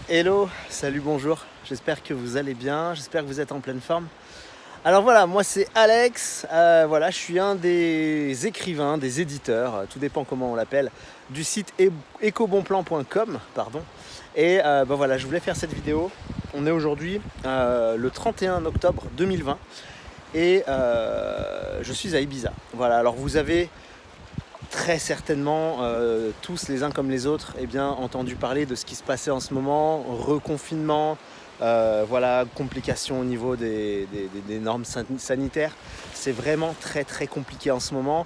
Hello, salut, bonjour, j'espère que vous allez bien, j'espère que vous êtes en pleine forme. Alors voilà, moi c'est Alex, voilà, je suis un des écrivains, des éditeurs, tout dépend comment on l'appelle, du site ecobonplan.com, pardon. Et voilà, je voulais faire cette vidéo. On est aujourd'hui le 31 octobre 2020 et je suis à Ibiza. Voilà, alors vous avez très certainement tous les uns comme les autres entendu parler de ce qui se passait en ce moment, reconfinement, voilà, complications au niveau des normes sanitaires. C'est vraiment très très compliqué en ce moment.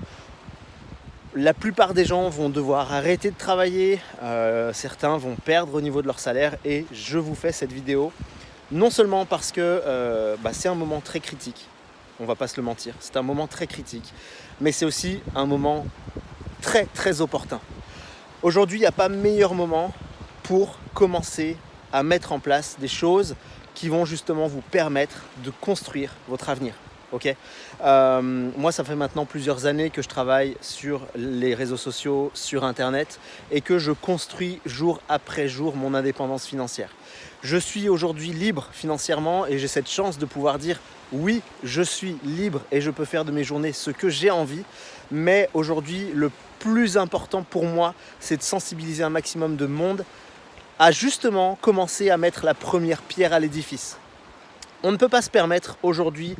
La plupart des gens vont devoir arrêter de travailler, certains vont perdre au niveau de leur salaire et je vous fais cette vidéo non seulement parce que c'est un moment très critique, on va pas se le mentir, c'est un moment très critique, mais c'est aussi un moment très très opportun. Aujourd'hui, il n'y a pas meilleur moment pour commencer à mettre en place des choses qui vont justement vous permettre de construire votre avenir. Okay, moi, ça fait maintenant plusieurs années que je travaille sur les réseaux sociaux, sur Internet, et que je construis jour après jour mon indépendance financière. Je suis aujourd'hui libre financièrement et j'ai cette chance de pouvoir dire oui, je suis libre et je peux faire de mes journées ce que j'ai envie. Mais aujourd'hui, le plus important pour moi, c'est de sensibiliser un maximum de monde à justement commencer à mettre la première pierre à l'édifice. On ne peut pas se permettre aujourd'hui,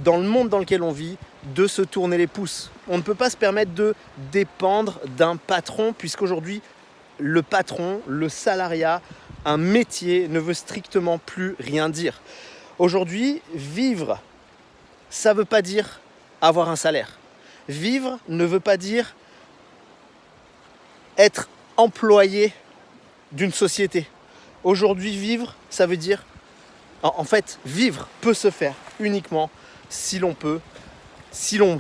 dans le monde dans lequel on vit, de se tourner les pouces. On ne peut pas se permettre de dépendre d'un patron, puisqu'aujourd'hui, le patron, le salariat, un métier ne veut strictement plus rien dire. Aujourd'hui, vivre, ça ne veut pas dire avoir un salaire. Vivre ne veut pas dire être employé d'une société. Aujourd'hui, vivre, ça veut dire... En fait, vivre peut se faire uniquement si l'on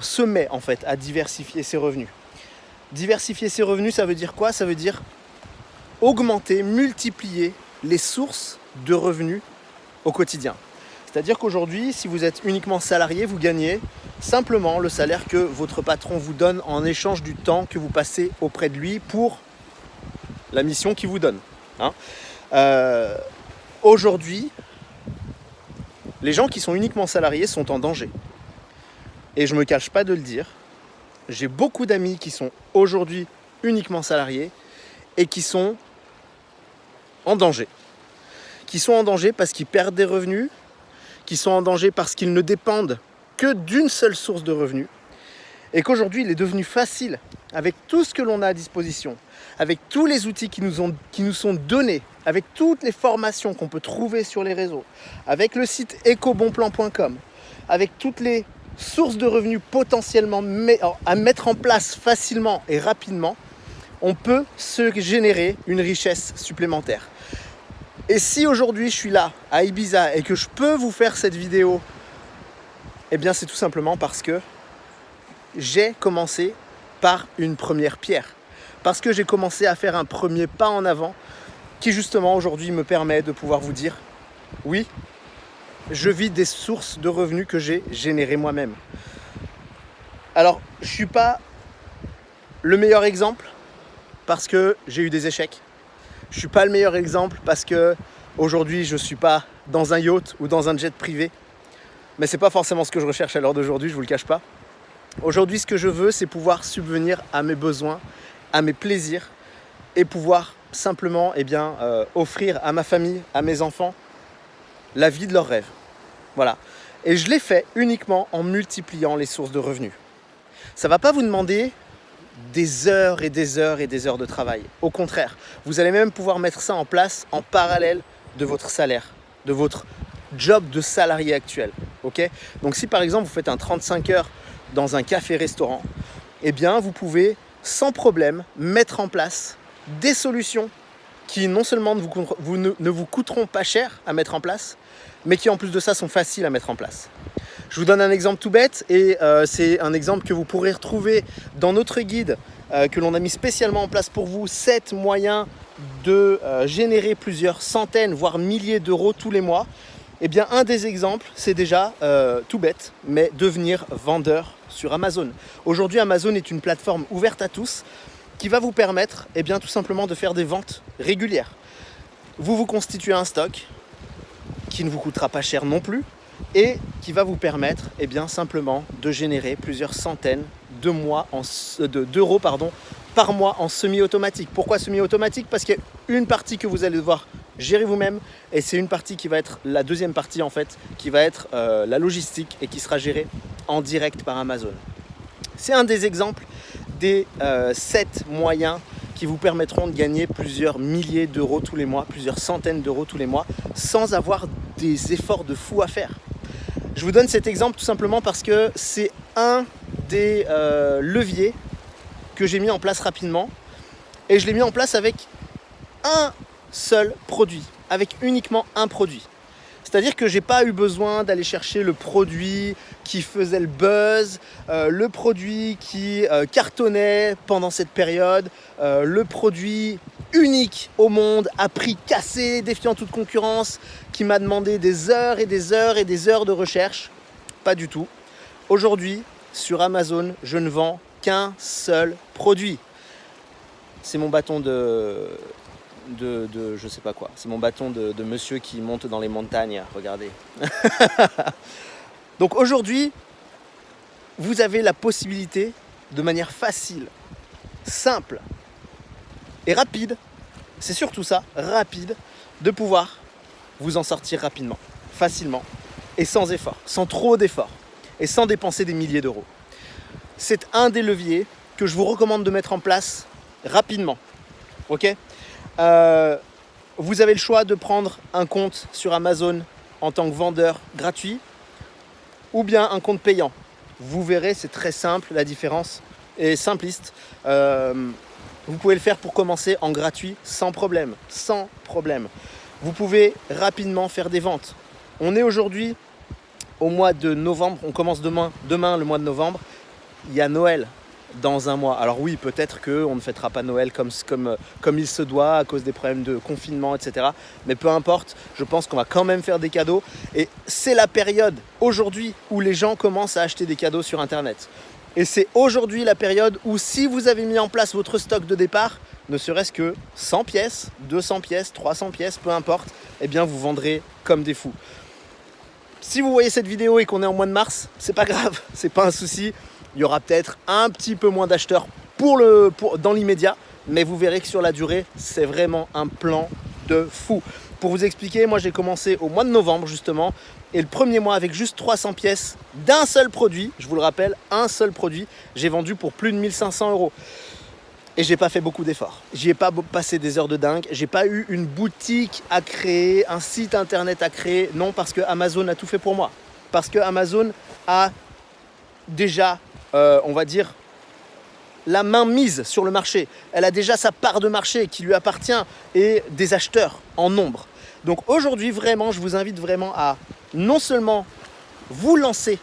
se met en fait à diversifier ses revenus. Diversifier ses revenus, ça veut dire quoi? Ça veut dire augmenter, multiplier les sources de revenus au quotidien. C'est-à-dire qu'aujourd'hui, si vous êtes uniquement salarié, vous gagnez simplement le salaire que votre patron vous donne en échange du temps que vous passez auprès de lui pour la mission qu'il vous donne. Aujourd'hui, les gens qui sont uniquement salariés sont en danger. Et je ne me cache pas de le dire, j'ai beaucoup d'amis qui sont aujourd'hui uniquement salariés et qui sont en danger. Qui sont en danger parce qu'ils perdent des revenus, qui sont en danger parce qu'ils ne dépendent que d'une seule source de revenus, et qu'aujourd'hui il est devenu facile, avec tout ce que l'on a à disposition, avec tous les outils qui nous sont donnés, avec toutes les formations qu'on peut trouver sur les réseaux, avec le site ecobonplan.com, avec toutes les sources de revenus potentiellement à mettre en place facilement et rapidement, on peut se générer une richesse supplémentaire. Et si aujourd'hui je suis là à Ibiza et que je peux vous faire cette vidéo, c'est tout simplement parce que j'ai commencé par une première pierre. Parce que j'ai commencé à faire un premier pas en avant qui justement aujourd'hui me permet de pouvoir vous dire oui, je vis des sources de revenus que j'ai générées moi-même. Alors, je ne suis pas le meilleur exemple parce que j'ai eu des échecs. Je ne suis pas le meilleur exemple parce que aujourd'hui je ne suis pas dans un yacht ou dans un jet privé. Mais ce n'est pas forcément ce que je recherche à l'heure d'aujourd'hui, je ne vous le cache pas. Aujourd'hui, ce que je veux, c'est pouvoir subvenir à mes besoins, à mes plaisirs et pouvoir simplement offrir à ma famille, à mes enfants, la vie de leurs rêves. Voilà. Et je l'ai fait uniquement en multipliant les sources de revenus. Ça ne va pas vous demander des heures et des heures et des heures de travail. Au contraire, vous allez même pouvoir mettre ça en place en parallèle de votre salaire, de votre job de salarié actuel. Okay ? Donc si par exemple vous faites un 35 heures dans un café-restaurant, vous pouvez sans problème mettre en place des solutions qui non seulement ne vous coûteront pas cher à mettre en place, mais qui en plus de ça sont faciles à mettre en place. Je vous donne un exemple tout bête et c'est un exemple que vous pourrez retrouver dans notre guide que l'on a mis spécialement en place pour vous, 7 moyens de générer plusieurs centaines voire milliers d'euros tous les mois. Un des exemples, c'est déjà tout bête, mais devenir vendeur sur Amazon. Aujourd'hui, Amazon est une plateforme ouverte à tous qui va vous permettre tout simplement de faire des ventes régulières. vous vous constituez un stock qui ne vous coûtera pas cher non plus et qui va vous permettre simplement de générer plusieurs centaines d'euros par mois en semi-automatique. Pourquoi semi-automatique? Parce qu'il y a une partie que vous allez devoir gérer vous-même et c'est une partie qui va être la deuxième partie en fait, qui va être la logistique et qui sera gérée en direct par Amazon. C'est un des exemples des 7 moyens qui vous permettront de gagner plusieurs milliers d'euros tous les mois, plusieurs centaines d'euros tous les mois, sans avoir des efforts de fou à faire. Je vous donne cet exemple tout simplement parce que c'est un des leviers que j'ai mis en place rapidement et je l'ai mis en place avec un seul produit, avec uniquement un produit. C'est-à-dire que je n'ai pas eu besoin d'aller chercher le produit qui faisait le buzz, le produit qui cartonnait pendant cette période, le produit unique au monde, à prix cassé, défiant toute concurrence, qui m'a demandé des heures et des heures et des heures de recherche. Pas du tout. Aujourd'hui, sur Amazon, je ne vends qu'un seul produit. C'est mon bâton de je sais pas quoi. C'est mon bâton de monsieur qui monte dans les montagnes. Regardez. Donc aujourd'hui, vous avez la possibilité, de manière facile, simple et rapide, c'est surtout ça, rapide, de pouvoir vous en sortir rapidement, facilement et sans effort, sans trop d'efforts et sans dépenser des milliers d'euros. C'est un des leviers que je vous recommande de mettre en place rapidement. Ok ? Vous avez le choix de prendre un compte sur Amazon en tant que vendeur gratuit ou bien un compte payant. Vous verrez, c'est très simple, la différence est simpliste. Vous pouvez le faire pour commencer en gratuit sans problème, sans problème. Vous pouvez rapidement faire des ventes. On est aujourd'hui au mois de novembre, on commence demain le mois de novembre, il y a Noël dans un mois. Alors oui, peut-être qu'on ne fêtera pas Noël comme il se doit à cause des problèmes de confinement, etc. Mais peu importe, je pense qu'on va quand même faire des cadeaux. Et c'est la période aujourd'hui où les gens commencent à acheter des cadeaux sur Internet. Et c'est aujourd'hui la période où si vous avez mis en place votre stock de départ, ne serait-ce que 100 pièces, 200 pièces, 300 pièces, peu importe, eh bien vous vendrez comme des fous. Si vous voyez cette vidéo et qu'on est en mois de mars, c'est pas grave, c'est pas un souci. Il y aura peut-être un petit peu moins d'acheteurs dans l'immédiat, mais vous verrez que sur la durée, c'est vraiment un plan de fou. Pour vous expliquer, moi j'ai commencé au mois de novembre justement, et le premier mois avec juste 300 pièces d'un seul produit, je vous le rappelle, un seul produit, j'ai vendu pour plus de 1500 €. Et j'ai pas fait beaucoup d'efforts. J'y ai pas passé des heures de dingue. J'ai pas eu une boutique à créer, un site internet à créer. Non, parce que Amazon a tout fait pour moi. Parce que Amazon a déjà, on va dire, la main mise sur le marché. Elle a déjà sa part de marché qui lui appartient et des acheteurs en nombre. Donc aujourd'hui, vraiment, je vous invite vraiment à non seulement vous lancer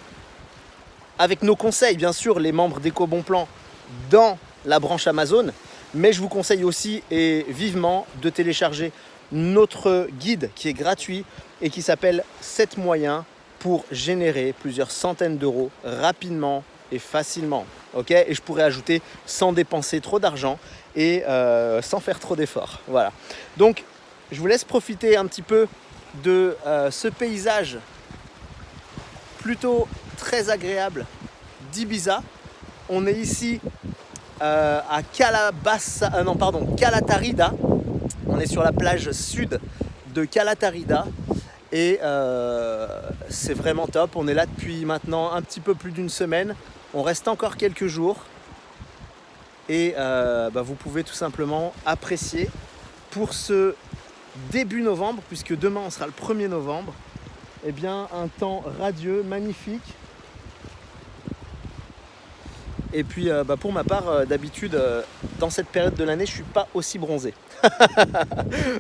avec nos conseils, bien sûr, les membres d'Eco Bon Plan dans la branche Amazon, mais je vous conseille aussi et vivement de télécharger notre guide qui est gratuit et qui s'appelle 7 moyens pour générer plusieurs centaines d'euros rapidement et facilement. Okay, et je pourrais ajouter sans dépenser trop d'argent et sans faire trop d'efforts. Voilà. Donc, je vous laisse profiter un petit peu de ce paysage plutôt très agréable d'Ibiza. On est ici à Calatarida. On est sur la plage sud de Calatarida et c'est vraiment top. On est là depuis maintenant un petit peu plus d'une semaine. On reste encore quelques jours et vous pouvez tout simplement apprécier pour ce début novembre, puisque demain on sera le 1er novembre, eh bien un temps radieux, magnifique. Et puis pour ma part, d'habitude, dans cette période de l'année, je ne suis pas aussi bronzé.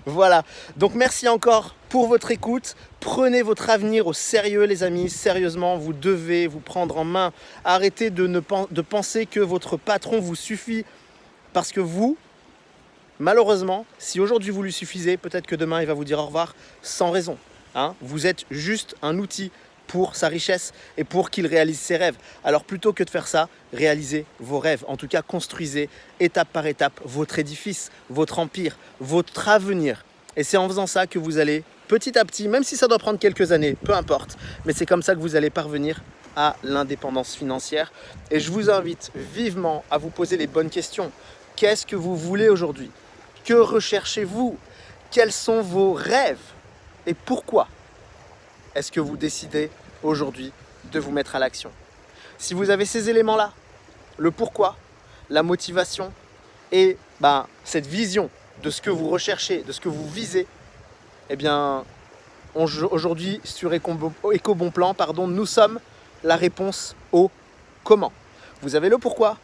Voilà, donc merci encore pour votre écoute. Prenez votre avenir au sérieux les amis, sérieusement, vous devez vous prendre en main. Arrêtez de penser que votre patron vous suffit, parce que vous, malheureusement, si aujourd'hui vous lui suffisez, peut-être que demain il va vous dire au revoir sans raison. Hein, vous êtes juste un outil pour sa richesse et pour qu'il réalise ses rêves. Alors plutôt que de faire ça, réalisez vos rêves. En tout cas, construisez étape par étape votre édifice, votre empire, votre avenir. Et c'est en faisant ça que vous allez petit à petit, même si ça doit prendre quelques années, peu importe, mais c'est comme ça que vous allez parvenir à l'indépendance financière. Et je vous invite vivement à vous poser les bonnes questions. Qu'est-ce que vous voulez aujourd'hui? Que recherchez-vous? Quels sont vos rêves? Et pourquoi est-ce que vous décidez aujourd'hui de vous mettre à l'action? Si vous avez ces éléments-là, le pourquoi, la motivation et cette vision de ce que vous recherchez, de ce que vous visez, eh bien, aujourd'hui sur Eco-Bon-Plan, nous sommes la réponse au comment. Vous avez le pourquoi,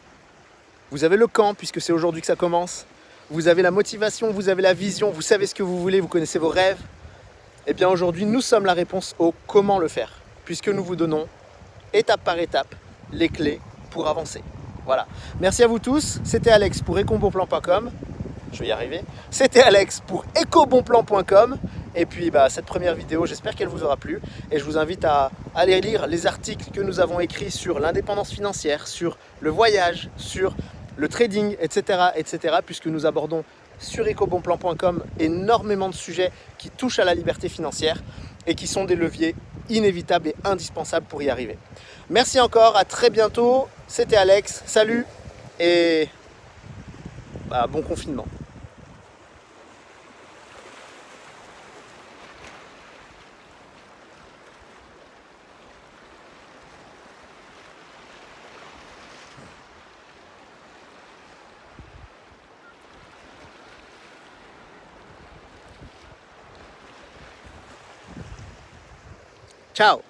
vous avez le quand, puisque c'est aujourd'hui que ça commence, vous avez la motivation, vous avez la vision, vous savez ce que vous voulez, vous connaissez vos rêves. Eh bien aujourd'hui, nous sommes la réponse au comment le faire, puisque nous vous donnons étape par étape les clés pour avancer. Voilà. Merci à vous tous. C'était Alex pour ecobonplan.com. Je vais y arriver. C'était Alex pour ecobonplan.com. Et puis cette première vidéo, j'espère qu'elle vous aura plu. Et je vous invite à aller lire les articles que nous avons écrits sur l'indépendance financière, sur le voyage, sur le trading, etc. puisque nous abordons sur ecobonplan.com énormément de sujets qui touchent à la liberté financière et qui sont des leviers inévitables et indispensables pour y arriver. Merci encore, à très bientôt. C'était Alex, salut et bon confinement. Ciao.